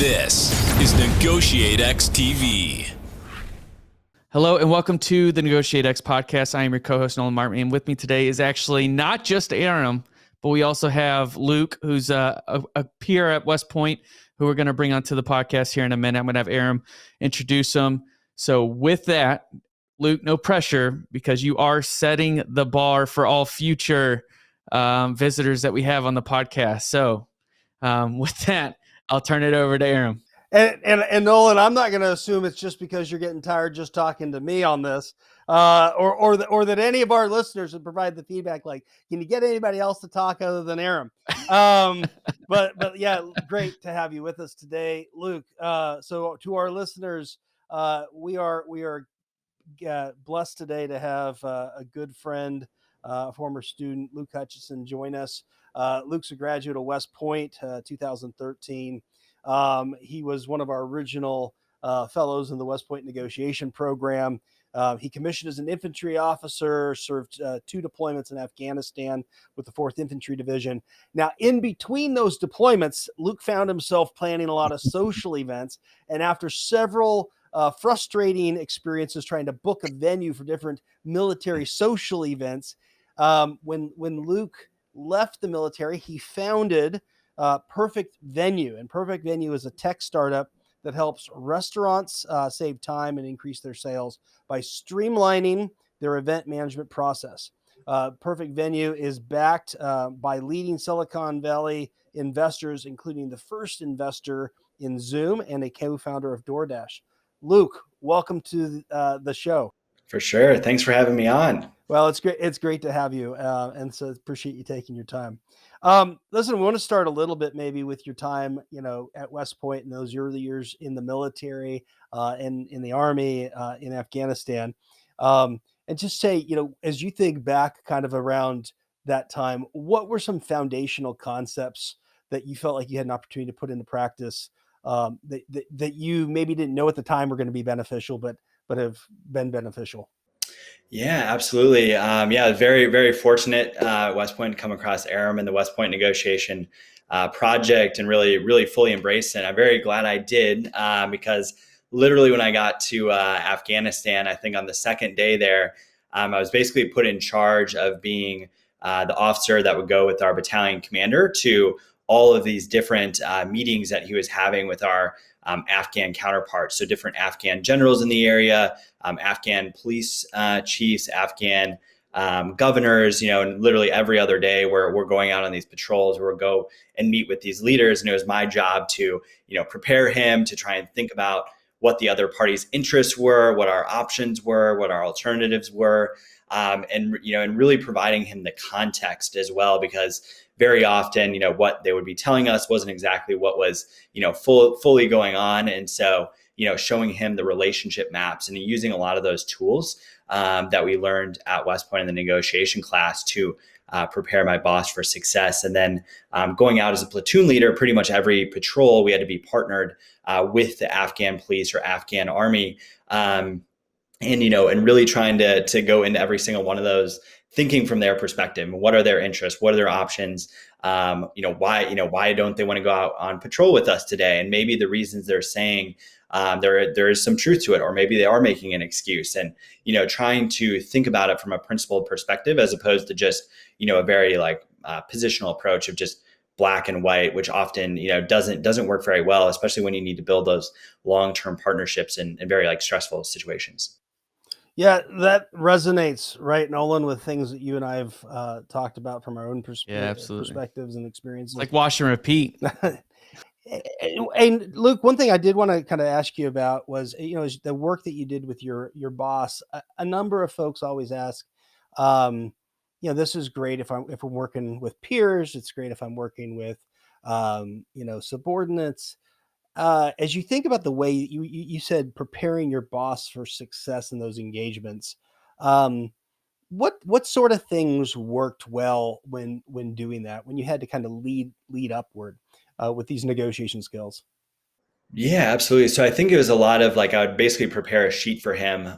This is NEGOTIATEx TV. Hello and welcome to the NEGOTIATEx podcast. I am your co-host Nolan Martin, and with me today is actually not just Aram, but we also have Luke, who's a peer at West Point, who we're going to bring onto the podcast here in a minute. I'm going to have Aram introduce him. So with that, Luke, no pressure, because you are setting the bar for all future visitors that we have on the podcast. So with that, I'll turn it over to Aram. And Nolan, I'm not going to assume it's just because you're getting tired just talking to me on this, or that any of our listeners would provide the feedback. Like, can you get anybody else to talk other than Aram? But yeah, great to have you with us today, Luke. So to our listeners, we are blessed today to have a good friend, former student, Luke Hutchison, join us. Luke's a graduate of West Point, 2013. He was one of our original fellows in the West Point negotiation program. He commissioned as an infantry officer, served 2 deployments in Afghanistan with the 4th Infantry Division. Now, in between those deployments, Luke found himself planning a lot of social events. And after several frustrating experiences trying to book a venue for different military social events, when Luke left the military, he founded Perfect Venue. And Perfect Venue is a tech startup that helps restaurants save time and increase their sales by streamlining their event management process. Perfect Venue is backed by leading Silicon Valley investors, including the first investor in Zoom and a co-founder of DoorDash. Luke, welcome to the show. For sure. Thanks for having me on. Well, it's great. It's great to have you. And so appreciate you taking your time. Listen, we want to start a little bit maybe with your time, at West Point in those early years in the military, and in the Army, in Afghanistan. And just say, as you think back kind of around that time, what were some foundational concepts that you felt like you had an opportunity to put into practice, that you maybe didn't know at the time were going to be beneficial, but have been beneficial? Yeah, absolutely. Very, very fortunate West Point to come across Aram and the West Point negotiation project and really, really fully embrace it. I'm very glad I did because literally when I got to Afghanistan, I think on the second day there, I was basically put in charge of being the officer that would go with our battalion commander to all of these different meetings that he was having with our Afghan counterparts. So different Afghan generals in the area, Afghan police chiefs, Afghan governors, and literally every other day we're going out on these patrols where we'll go and meet with these leaders. And it was my job to, prepare him to try and think about what the other party's interests were, what our options were, what our alternatives were, and really providing him the context as well, because very often, what they would be telling us wasn't exactly what was, fully going on. And so, showing him the relationship maps and using a lot of those tools that we learned at West Point in the negotiation class to prepare my boss for success. And then going out as a platoon leader, pretty much every patrol, we had to be partnered with the Afghan police or Afghan army. And really trying to go into every single one of those, thinking from their perspective. What are their interests? What are their options? Why don't they want to go out on patrol with us today? And maybe the reasons they're saying there is some truth to it, or maybe they are making an excuse. And trying to think about it from a principled perspective, as opposed to just a very positional approach of just black and white, which often doesn't work very well, especially when you need to build those long-term partnerships in very stressful situations. Yeah, that resonates, right, Nolan, with things that you and I have talked about from our own perspectives and experiences. Like wash and repeat. And Luke, one thing I did want to kind of ask you about was, is the work that you did with your boss. A number of folks always ask, this is great if I'm working with peers. It's great if I'm working with, subordinates. As you think about the way you said preparing your boss for success in those engagements, what sort of things worked well when doing that, when you had to kind of lead upward with these negotiation skills? Yeah, absolutely. So I think it was a lot of I would basically prepare a sheet for him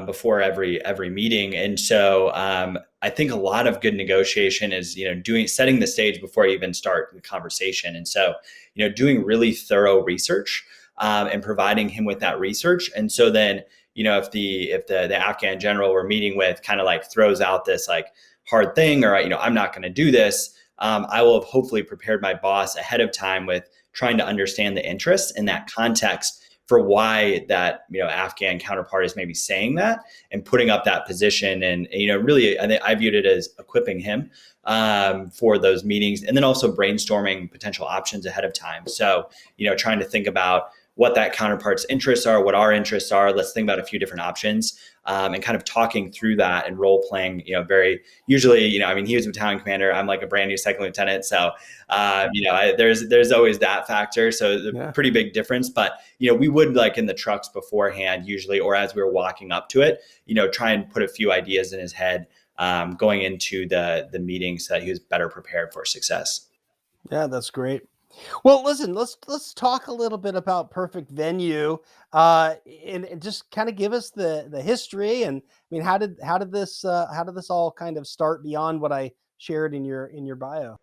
before every meeting. And so I think a lot of good negotiation is, setting the stage before you even start the conversation. And so, doing really thorough research, and providing him with that research. And so then, if the Afghan general we're meeting with kind of like throws out this like hard thing, or, I'm not going to do this, I will have hopefully prepared my boss ahead of time with trying to understand the interest in that context for why that, Afghan counterpart is maybe saying that and putting up that position. And, really, I viewed it as equipping him for those meetings, and then also brainstorming potential options ahead of time. So, trying to think about what that counterpart's interests are, what our interests are. Let's think about a few different options, and kind of talking through that and role playing, very usually, he was a battalion commander. I'm like a brand new second lieutenant. So, there's always that factor. So the pretty big difference, but, we would like in the trucks beforehand usually, or as we were walking up to it, try and put a few ideas in his head, going into the meeting so that he was better prepared for success. Yeah, that's great. Well, listen, let's talk a little bit about Perfect Venue, and just kind of give us the history. And I mean, how did this all kind of start beyond what I shared in your bio?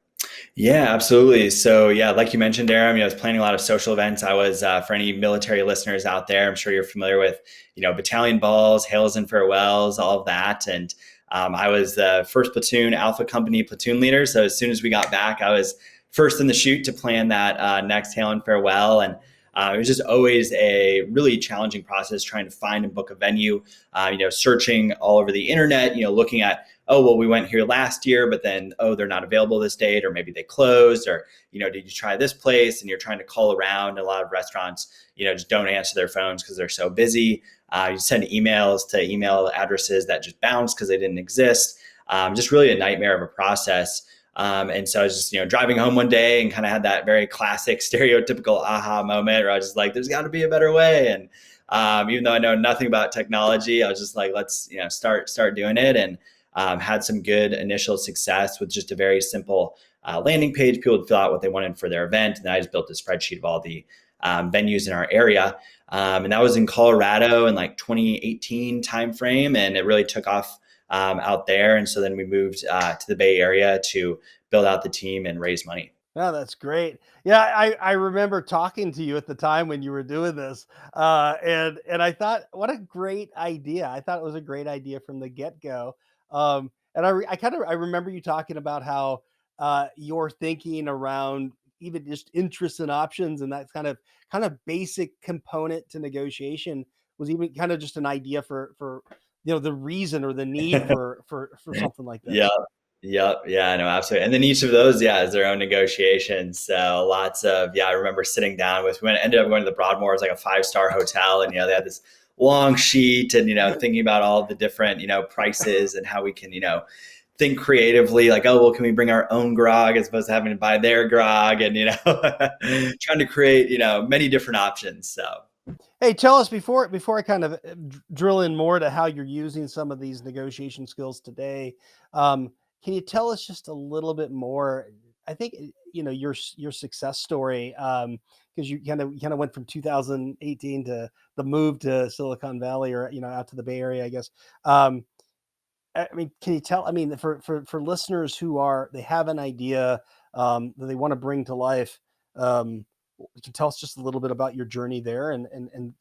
Yeah, absolutely. So yeah, like you mentioned, Aram, I was planning a lot of social events. I was, for any military listeners out there, I'm sure you're familiar with, battalion balls, hails and farewells, all of that. And I was the first platoon Alpha Company platoon leader. So as soon as we got back, I was first in the chute to plan that next hail and farewell. And it was just always a really challenging process trying to find and book a venue, searching all over the internet, looking at, oh, well, we went here last year, but then, oh, they're not available this date, or maybe they closed, or, did you try this place? And you're trying to call around. A lot of restaurants, just don't answer their phones because they're so busy. You send emails to email addresses that just bounce because they didn't exist. Just really a nightmare of a process. And so I was just, driving home one day and kind of had that very classic stereotypical aha moment where I was just like, there's got to be a better way. And even though I know nothing about technology, I was just like, let's, start doing it. And had some good initial success with just a very simple landing page. People would fill out what they wanted for their event. And then I just built a spreadsheet of all the venues in our area. And that was in Colorado in like 2018 timeframe. And it really took off out there. And so then we moved to the Bay Area to build out the team and raise money. Oh, that's great. Yeah, I remember talking to you at the time when you were doing this, and I thought, what a great idea. I thought it was a great idea from the get-go. And I remember you talking about how your thinking around even just interests and options, and that kind of basic component to negotiation was even kind of just an idea for the reason or the need for something like this. Yeah. Yep. Yeah, no, absolutely. And then each of those, is their own negotiations. So lots of, I remember sitting down with, we ended up going to the Broadmoor. It was like a 5-star hotel. And, they had this long sheet and, thinking about all the different, prices and how we can, think creatively, like, oh, well, can we bring our own grog as opposed to having to buy their grog, and, trying to create, many different options. So. Hey, tell us before I kind of drill in more to how you're using some of these negotiation skills today. Can you tell us just a little bit more? I think your success story, because you kind of went from 2018 to the move to Silicon Valley, or out to the Bay Area, I guess. I mean, can you tell? I mean, for listeners they have an idea that they want to bring to life. You can tell us just a little bit about your journey there and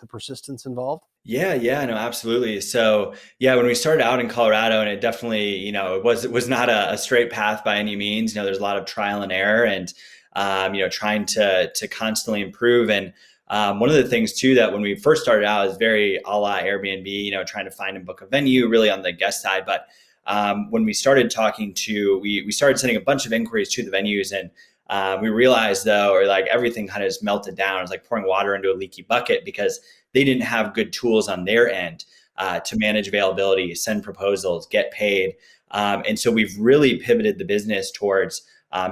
the persistence involved. Yeah, no, absolutely. So when we started out in Colorado, and it definitely, it was not a straight path by any means. There's a lot of trial and error, and trying to constantly improve. And one of the things too that when we first started out is very a la Airbnb, trying to find and book a venue really on the guest side. But when we started talking we started sending a bunch of inquiries to the venues, and we realized though, or like everything kind of just melted down. It was like pouring water into a leaky bucket because they didn't have good tools on their end to manage availability, send proposals, get paid. And so we've really pivoted the business towards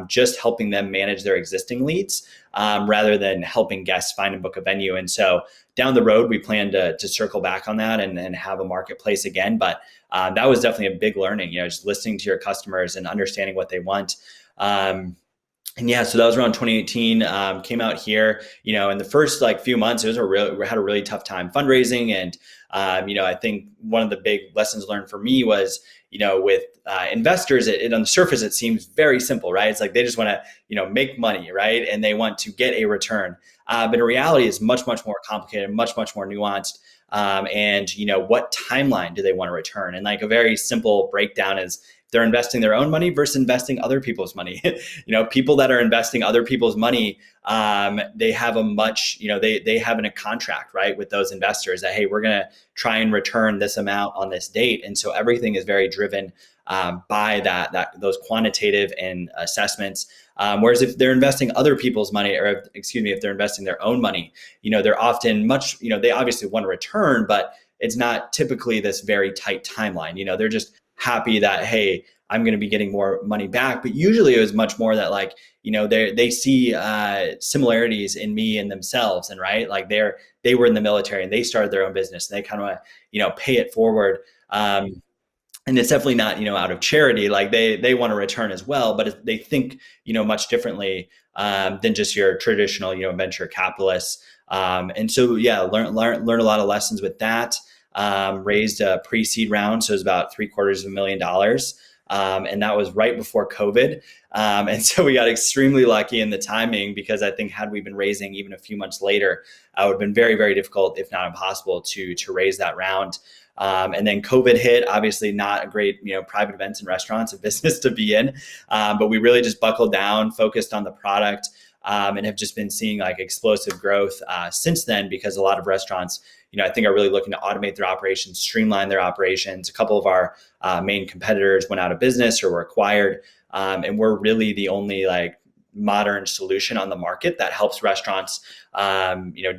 just helping them manage their existing leads rather than helping guests find and book a venue. And so down the road, we plan to circle back on that and have a marketplace again. But that was definitely a big learning, just listening to your customers and understanding what they want. And yeah, so that was around 2018. Came out here, in the first like few months, we had a really tough time fundraising. And, I think one of the big lessons learned for me was, with investors, on the surface, it seems very simple, right? It's like they just want to, make money, right? And they want to get a return. But in reality, it's much, much more complicated, much, much more nuanced. And, what timeline do they want to return? And like a very simple breakdown is, they're investing their own money versus investing other people's money. People that are investing other people's money, they have a much, they have a contract, right, with those investors that, hey, we're going to try and return this amount on this date. And so everything is very driven by those quantitative and assessments. Whereas if they're investing other people's money, or if they're investing their own money, they're often much, they obviously want to return, but it's not typically this very tight timeline. They're just happy that, hey, I'm going to be getting more money back. But usually it was much more that like, they see similarities in me and themselves. And right, like they were in the military and they started their own business and they kind of want to, pay it forward. And it's definitely not, out of charity. Like they want to return as well, but they think, much differently than just your traditional, venture capitalists. And so, yeah, learn a lot of lessons with that. Raised a pre-seed round. So it was about $750,000. And that was right before COVID. And so we got extremely lucky in the timing, because I think had we been raising even a few months later, it would have been very, very difficult, if not impossible, to raise that round. And then COVID hit, obviously not a great, private events and restaurants, a business to be in. But we really just buckled down, focused on the product, and have just been seeing like explosive growth since then, because a lot of restaurants, I think are really looking to automate their operations, streamline their operations. A couple of our main competitors went out of business or were acquired. And we're really the only like modern solution on the market that helps restaurants,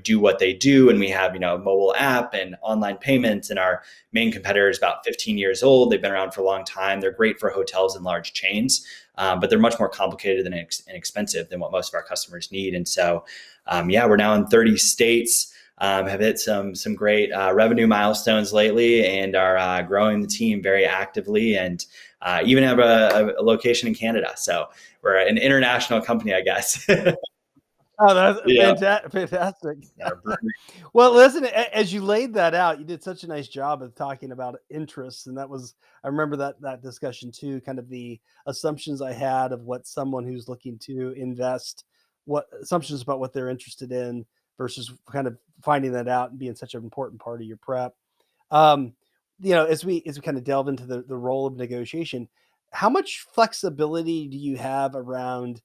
do what they do. And we have, a mobile app and online payments, and our main competitor is about 15 years old. They've been around for a long time. They're great for hotels and large chains, but they're much more complicated and expensive than what most of our customers need. And so, we're now in 30 states. Have hit some great revenue milestones lately, and are growing the team very actively, and even have a location in Canada. So we're an international company, I guess. Oh, that's Yeah. fantastic. Well, listen, as you laid that out, you did such a nice job of talking about interests. And I remember that discussion too, kind of the assumptions I had of what someone who's looking to invest, what assumptions about what they're interested in versus kind of finding that out and being such an important part of your prep. Um, as we kind of delve into the role of negotiation, how much flexibility do you have around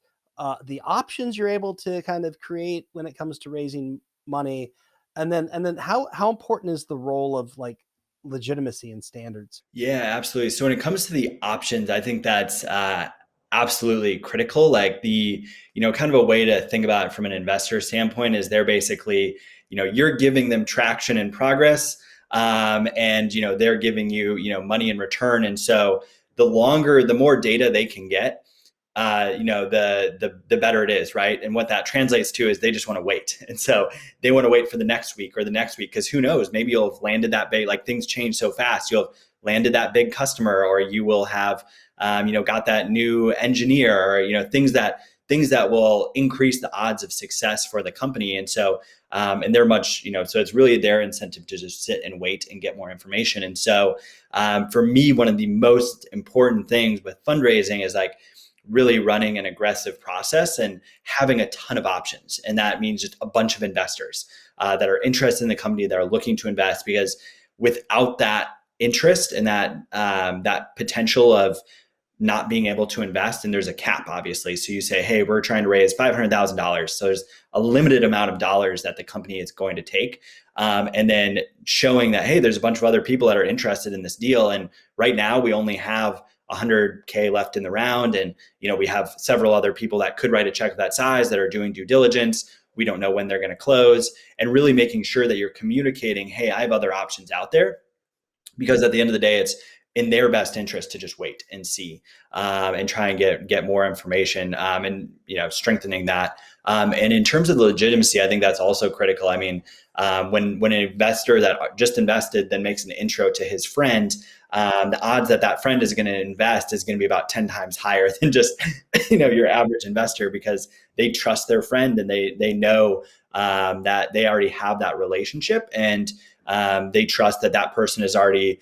the options you're able to kind of create when it comes to raising money, and then how important is the role of like legitimacy and standards? Yeah, absolutely. So when it comes to the options, I think that's absolutely critical. Like kind of a way to think about it from an investor standpoint is they're basically, you're giving them traction and progress, and they're giving you, money in return. And so the more data they can get, the better it is, right? And what that translates to is they just want to wait. And so they want to wait for the next week or the next week, because who knows, maybe you'll have landed that big, like things change so fast. You'll have landed that big customer, or you will have, got that new engineer, or, things that will increase the odds of success for the company. And so, and they're much, so it's really their incentive to just sit and wait and get more information. And so, for me, one of the most important things with fundraising is like really running an aggressive process and having a ton of options. And that means just a bunch of investors that are interested in the company, that are looking to invest, because without that interest and that potential of not being able to invest, and there's a cap, obviously. So you say, hey, we're trying to raise $500,000. So there's a limited amount of dollars that the company is going to take. And then showing that, hey, there's a bunch of other people that are interested in this deal. And right now we only have 100K left in the round. And, we have several other people that could write a check of that size that are doing due diligence. We don't know when they're going to close, and really making sure that you're communicating, hey, I have other options out there. Because at the end of the day, in their best interest to just wait and see, and try and get more information, and strengthening that. And in terms of the legitimacy, I think that's also critical. I mean, when an investor that just invested then makes an intro to his friend, the odds that friend is going to invest is going to be about 10 times higher than just your average investor, because they trust their friend and they know that they already have that relationship, and they trust that person has already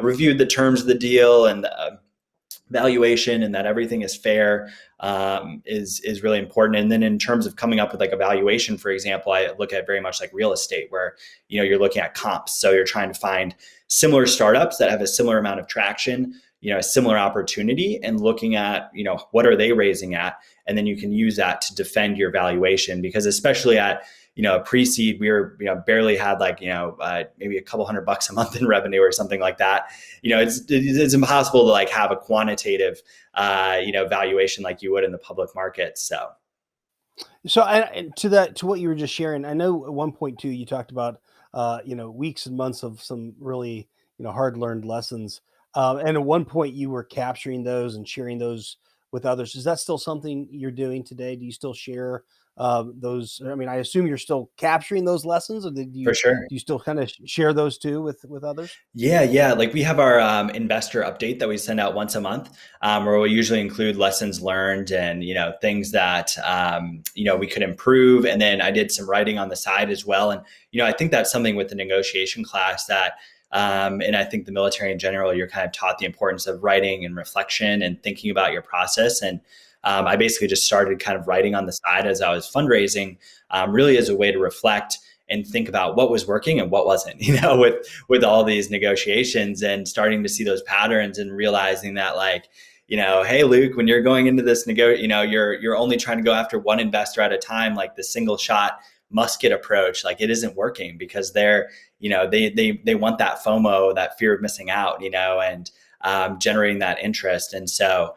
reviewed the terms of the deal and the valuation, and that everything is fair, is really important. And then in terms of coming up with like a valuation, for example, I look at very much like real estate, where you're looking at comps. So you're trying to find similar startups that have a similar amount of traction, a similar opportunity, and looking at what are they raising at, and then you can use that to defend your valuation. Because especially at a pre-seed, we were barely had like maybe a couple $100 a month in revenue or something like that. It's impossible to like have a quantitative valuation like you would in the public market. So to what you were just sharing, I know at one point too, you talked about weeks and months of some really hard learned lessons, and at one point you were capturing those and sharing those with others. Is that still something you're doing today? Do you still share those? I mean, I assume you're still capturing those lessons, or for sure. do you still kind of share those too with others? Yeah. Like we have our investor update that we send out once a month, where we usually include lessons learned and things that we could improve. And then I did some writing on the side as well. And I think that's something with the negotiation class that, and I think the military in general, you're kind of taught the importance of writing and reflection and thinking about your process. And I basically just started kind of writing on the side as I was fundraising, really as a way to reflect and think about what was working and what wasn't, with all these negotiations, and starting to see those patterns and realizing that like, hey, Luke, when you're going into this you're only trying to go after one investor at a time, like the single shot musket approach, like it isn't working, because they're, they want that FOMO, that fear of missing out, and generating that interest. And so,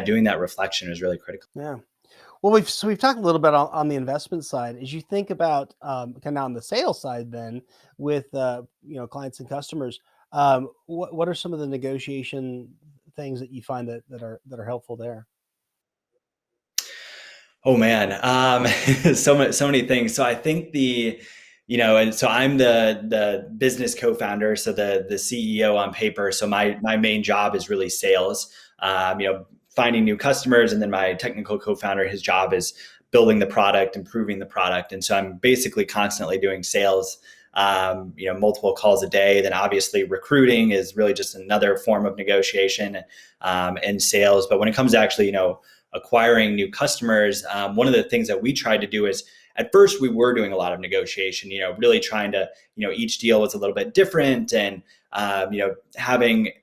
doing that reflection is really critical. Yeah. Well, we've talked a little bit on the investment side. As you think about kind of on the sales side, then with clients and customers, what are some of the negotiation things that you find that are helpful there? Oh man, so many things. So I think and so I'm the business co-founder, so the CEO on paper. So my main job is really sales, finding new customers, and then my technical co-founder, his job is building the product, improving the product. And so I'm basically constantly doing sales, multiple calls a day. Then obviously recruiting is really just another form of negotiation, and sales. But when it comes to actually, acquiring new customers, one of the things that we tried to do is, at first we were doing a lot of negotiation, really trying to, each deal was a little bit different, and, having,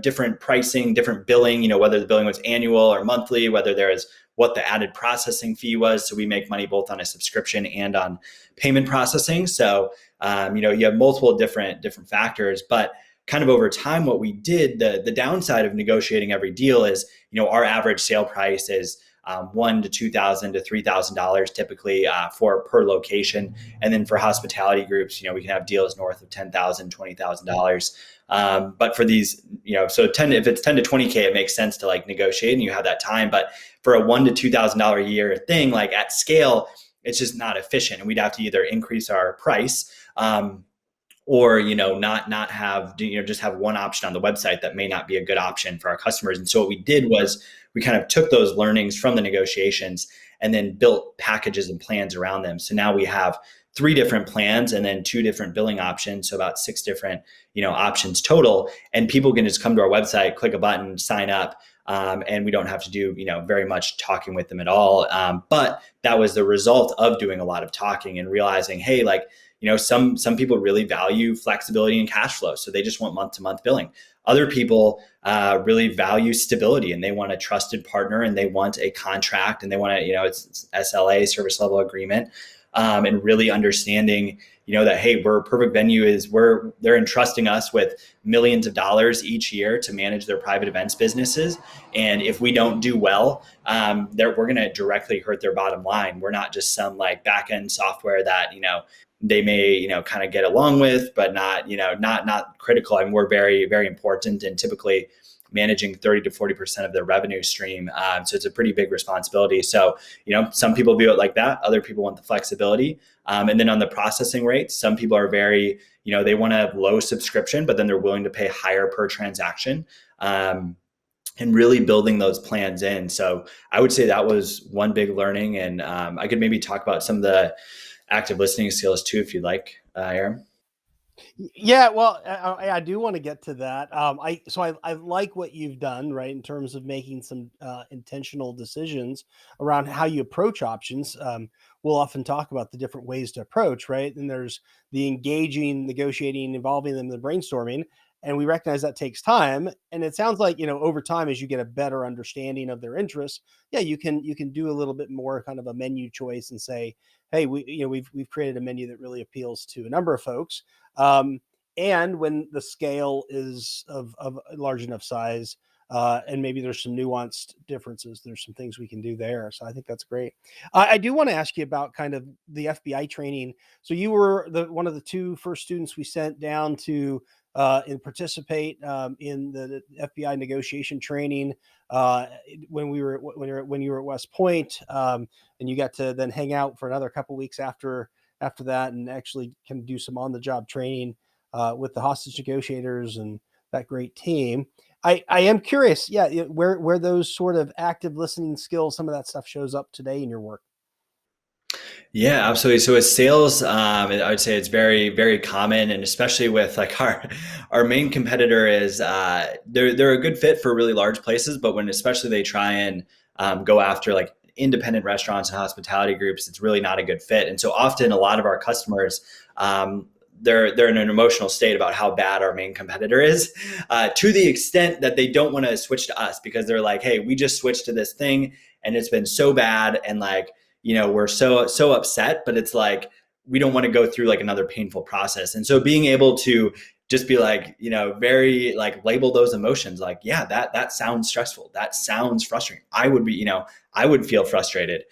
different pricing, different billing, whether the billing was annual or monthly, whether there is what the added processing fee was. So we make money both on a subscription and on payment processing. So, you have multiple different factors, but kind of over time, what we did, the downside of negotiating every deal is, our average sale price is $1,000 to $2,000 to $3,000 typically for per location. And then for hospitality groups, we can have deals north of $10,000, $20,000. But for these, so if it's 10 to 20K, it makes sense to like negotiate and you have that time. But for a $1,000 to $2,000 a year thing, like at scale, it's just not efficient. And we'd have to either increase our price, or not have just have one option on the website that may not be a good option for our customers. And so what we did was we kind of took those learnings from the negotiations and then built packages and plans around them. So now we have 3 different plans and then 2 different billing options, so about 6 different options total. And people can just come to our website, click a button, sign up, and we don't have to do very much talking with them at all. But that was the result of doing a lot of talking and realizing, hey, like, some people really value flexibility and cash flow, so they just want month-to-month billing. Other people really value stability, and they want a trusted partner, and they want a contract, and they want it's SLA, service level agreement, and really understanding, that, hey, we're a perfect venue they're entrusting us with millions of dollars each year to manage their private events businesses. And if we don't do well, we're going to directly hurt their bottom line. We're not just some like back end software that, they may, kind of get along with, but not critical. I mean, we're very, very important and typically managing 30 to 40% of their revenue stream. So it's a pretty big responsibility. So, some people view it like that. Other people want the flexibility. And then on the processing rates, some people are very, they want to have low subscription, but then they're willing to pay higher per transaction. And really building those plans in. So I would say that was one big learning. And I could maybe talk about some of the active listening skills too, if you'd like, Aaron. Yeah, well, I do want to get to that. I like what you've done, right, in terms of making some intentional decisions around how you approach options. We'll often talk about the different ways to approach, right? And there's the engaging, negotiating, involving them in the brainstorming, and we recognize that takes time. And it sounds like, over time, as you get a better understanding of their interests, yeah, you can do a little bit more kind of a menu choice and say, hey, we've created a menu that really appeals to a number of folks. Um, and when the scale is of a large enough size, and maybe there's some nuanced differences, there's some things we can do there. So I think that's great. I do want to ask you about kind of the FBI training. So you were one of the two first students we sent down to and participate in the FBI negotiation training when you were at West Point, and you got to then hang out for another couple weeks after that, and actually can do some on the job training with the hostage negotiators and that great team. I am curious, yeah, where those sort of active listening skills, some of that stuff shows up today in your work. Yeah, absolutely. So with sales, I would say it's very, very common, and especially with like our main competitor is they're a good fit for really large places, but when especially they try and go after like independent restaurants and hospitality groups, it's really not a good fit. And so often a lot of our customers, they're in an emotional state about how bad our main competitor is, to the extent that they don't want to switch to us because they're like, hey, we just switched to this thing and it's been so bad, and like, we're so upset, but it's like we don't want to go through like another painful process. And so being able to just be like, very like label those emotions, like, yeah, that sounds stressful, that sounds frustrating. I would be, I would feel frustrated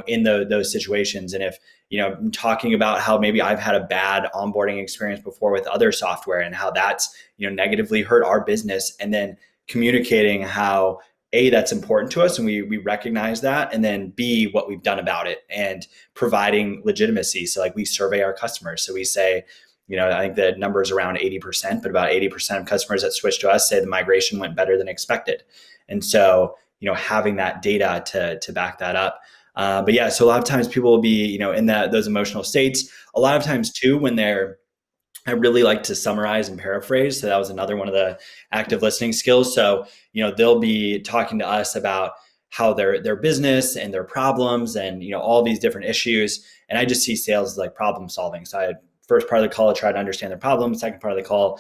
in those situations. And if I'm talking about how maybe I've had a bad onboarding experience before with other software and how that's negatively hurt our business, and then communicating how A, that's important to us and we recognize that, and then B, what we've done about it and providing legitimacy. So like we survey our customers. So we say, I think the number is around 80%, but about 80% of customers that switch to us say the migration went better than expected. And so, having that data to back that up. But yeah, so a lot of times people will be, in those emotional states. A lot of times too, when I really like to summarize and paraphrase. So that was another one of the active listening skills. So, they'll be talking to us about how their business and their problems and, all these different issues. And I just see sales as like problem solving. So first part of the call, I try to understand their problem. Second part of the call,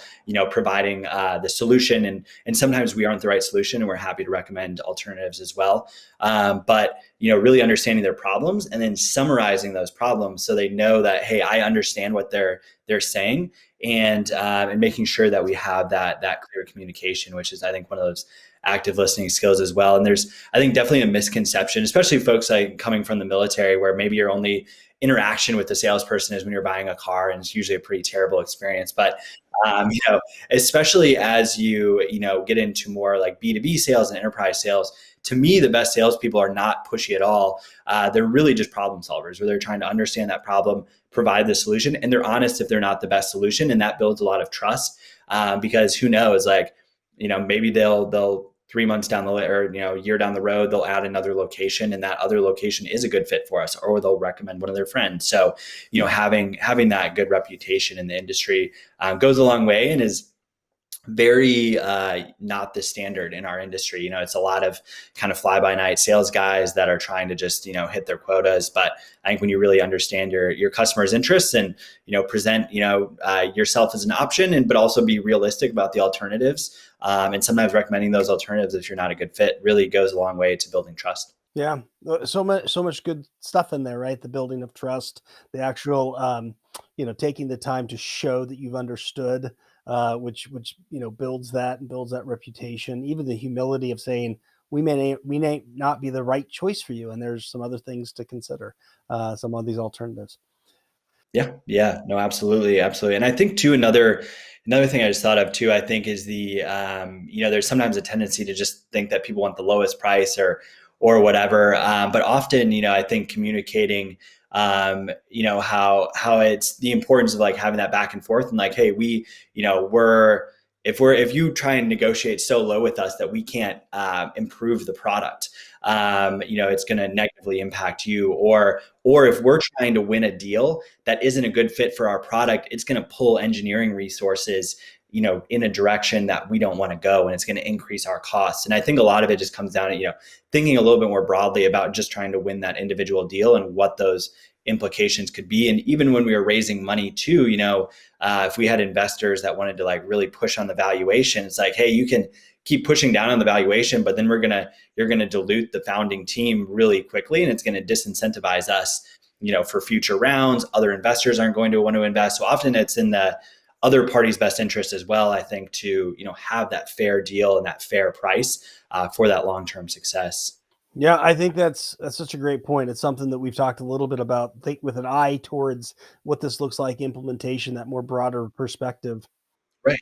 providing the solution. And sometimes we aren't the right solution, and we're happy to recommend alternatives as well. But really understanding their problems and then summarizing those problems so they know that, hey, I understand what they're saying, and making sure that we have that clear communication, which is, I think, one of those active listening skills as well. And there's, I think, definitely a misconception, especially folks like coming from the military, where maybe your only interaction with the salesperson is when you're buying a car, and it's usually a pretty terrible experience. But especially as you get into more like B2B sales and enterprise sales, to me, the best salespeople are not pushy at all. They're really just problem solvers, where they're trying to understand that problem, provide the solution, and they're honest if they're not the best solution, and that builds a lot of trust. Because who knows, like, maybe they'll 3 months down the line, or a year down the road, they'll add another location, and that other location is a good fit for us, or they'll recommend one of their friends. So having that good reputation in the industry goes a long way, and is very not the standard in our industry. It's a lot of kind of fly by night sales guys that are trying to just hit their quotas. But I think when you really understand your customers' interests and present yourself as an option, but also be realistic about the alternatives, and sometimes recommending those alternatives if you're not a good fit, really goes a long way to building trust. Yeah, so much good stuff in there, right? The building of trust, the actual, taking the time to show that you've understood, which builds that reputation. Even the humility of saying we may not be the right choice for you, and there's some other things to consider, some of these alternatives. Yeah, no, absolutely, absolutely. And I think too, another thing I just thought of too, I think is there's sometimes a tendency to just think that people want the lowest price or whatever. But often, I think communicating, how it's the importance of like having that back and forth and like, hey, if you try and negotiate so low with us that we can't improve the product, it's going to negatively impact you. Or if we're trying to win a deal that isn't a good fit for our product, it's going to pull engineering resources, in a direction that we don't want to go, and it's going to increase our costs. And I think a lot of it just comes down to, thinking a little bit more broadly about just trying to win that individual deal and what those implications could be. And even when we were raising money too, if we had investors that wanted to like really push on the valuation, it's like, hey, you can keep pushing down on the valuation, but then you're going to dilute the founding team really quickly, and it's going to disincentivize us, for future rounds. Other investors aren't going to want to invest. So often it's in the other party's best interest as well, I think, to have that fair deal and that fair price for that long-term success. Yeah, I think that's such a great point. It's something that we've talked a little bit about, think with an eye towards what this looks like, implementation, that more broader perspective. Right.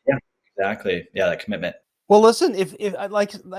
Yeah, exactly. Yeah, that commitment. Well, listen, if I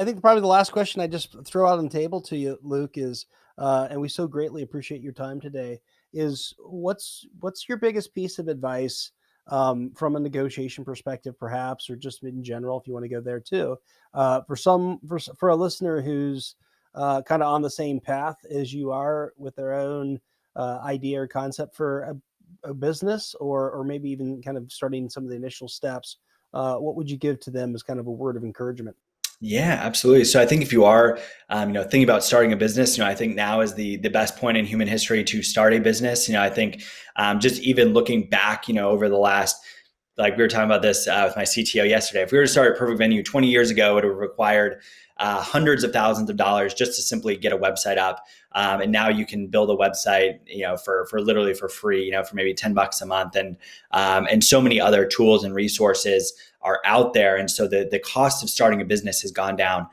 think probably the last question I just throw out on the table to you, Luke, is, and we so greatly appreciate your time today, is what's your biggest piece of advice from a negotiation perspective, perhaps, or just in general, if you want to go there too, for a listener who's kind of on the same path as you are with their own idea or concept for a business, or maybe even kind of starting some of the initial steps. What would you give to them as kind of a word of encouragement? Yeah, absolutely. So I think if you are, thinking about starting a business, I think now is the best point in human history to start a business. I think just even looking back, over the last, like we were talking about this with my CTO yesterday, if we were to start Perfect Venue 20 years ago, it would have required hundreds of thousands of dollars just to simply get a website up. And now you can build a website, for literally for free, for maybe $10 a month, and so many other tools and resources are out there. And so the cost of starting a business has gone down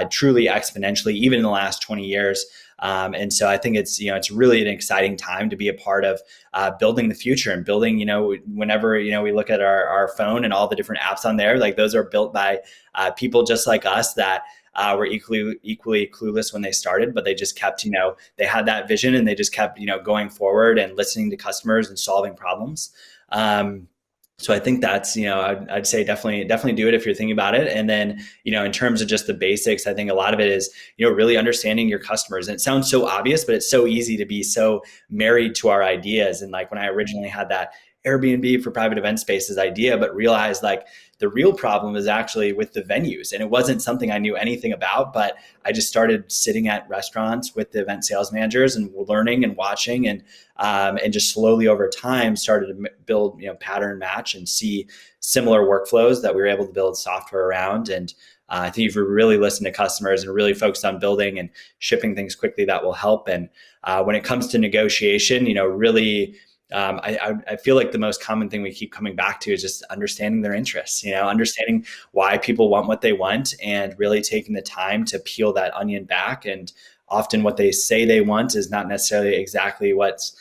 truly exponentially, even in the last 20 years. And so I think it's really an exciting time to be a part of building the future and building, whenever, we look at our phone and all the different apps on there, like those are built by people just like us that were equally clueless when they started, but they just kept, they had that vision and they just kept, going forward and listening to customers and solving problems. So I think that's, I'd say definitely do it if you're thinking about it. And then, in terms of just the basics, I think a lot of it is, really understanding your customers. And it sounds so obvious, but it's so easy to be so married to our ideas. And like when I originally had that Airbnb for private event spaces idea, but realized like the real problem is actually with the venues. And it wasn't something I knew anything about, but I just started sitting at restaurants with the event sales managers and learning and watching, and just slowly over time started to build, pattern match and see similar workflows that we were able to build software around. And I think if we really listen to customers and really focus on building and shipping things quickly, that will help. And when it comes to negotiation, really, I feel like the most common thing we keep coming back to is just understanding their interests, understanding why people want what they want, and really taking the time to peel that onion back. And often what they say they want is not necessarily exactly what's,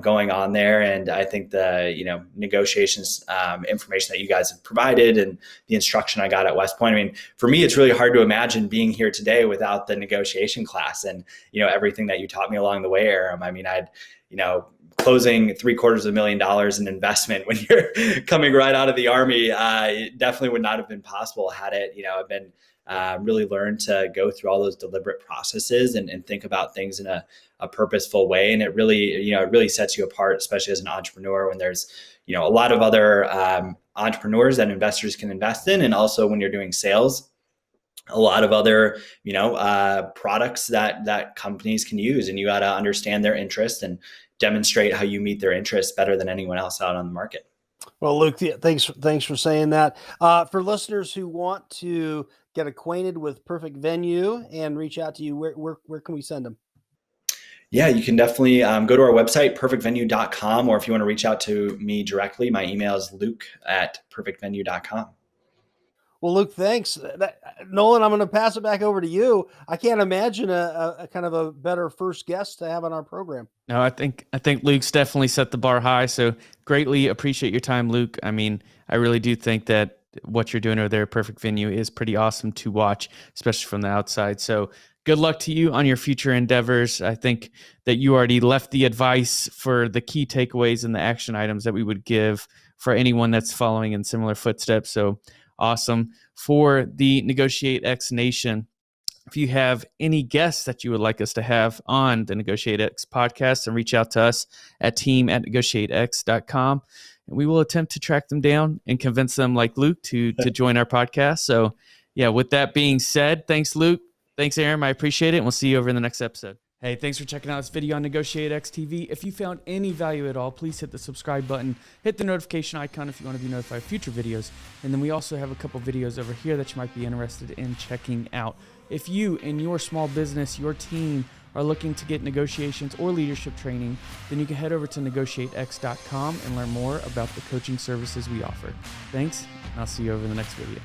going on there. And I think the, negotiations information that you guys have provided and the instruction I got at West Point, I mean, for me, it's really hard to imagine being here today without the negotiation class and, everything that you taught me along the way, Aram. I mean, closing $750,000 in investment when you're coming right out of the Army, it definitely would not have been possible had it, I've been really learned to go through all those deliberate processes and think about things in a purposeful way. And it really sets you apart, especially as an entrepreneur, when there's, a lot of other entrepreneurs that investors can invest in. And also when you're doing sales, a lot of other, products that companies can use, and you got to understand their interests and demonstrate how you meet their interests better than anyone else out on the market. Well, Luke, thanks for saying that. For listeners who want to get acquainted with Perfect Venue and reach out to you, where can we send them? Yeah, you can definitely go to our website, perfectvenue.com, or if you want to reach out to me directly, my email is luke@perfectvenue.com. Well, Luke, thanks. Nolan, I'm going to pass it back over to you. I can't imagine a kind of a better first guest to have on our program. No, I think Luke's definitely set the bar high. So greatly appreciate your time, Luke. I mean, I really do think that what you're doing over there, Perfect Venue, is pretty awesome to watch, especially from the outside. So good luck to you on your future endeavors. I think that you already left the advice for the key takeaways and the action items that we would give for anyone that's following in similar footsteps. So awesome. For the NEGOTIATEx Nation, if you have any guests that you would like us to have on the NEGOTIATEx podcast, then reach out to us at team@negotiatex.com. And we will attempt to track them down and convince them, like Luke, to join our podcast. So, yeah, with that being said, thanks, Luke. Thanks, Aaron. I appreciate it. And we'll see you over in the next episode. Hey, thanks for checking out this video on NEGOTIATEx TV. If you found any value at all, please hit the subscribe button. Hit the notification icon if you want to be notified of future videos. And then we also have a couple videos over here that you might be interested in checking out. If you and your small business, your team, are looking to get negotiations or leadership training, then you can head over to negotiatex.com and learn more about the coaching services we offer. Thanks, and I'll see you over in the next video.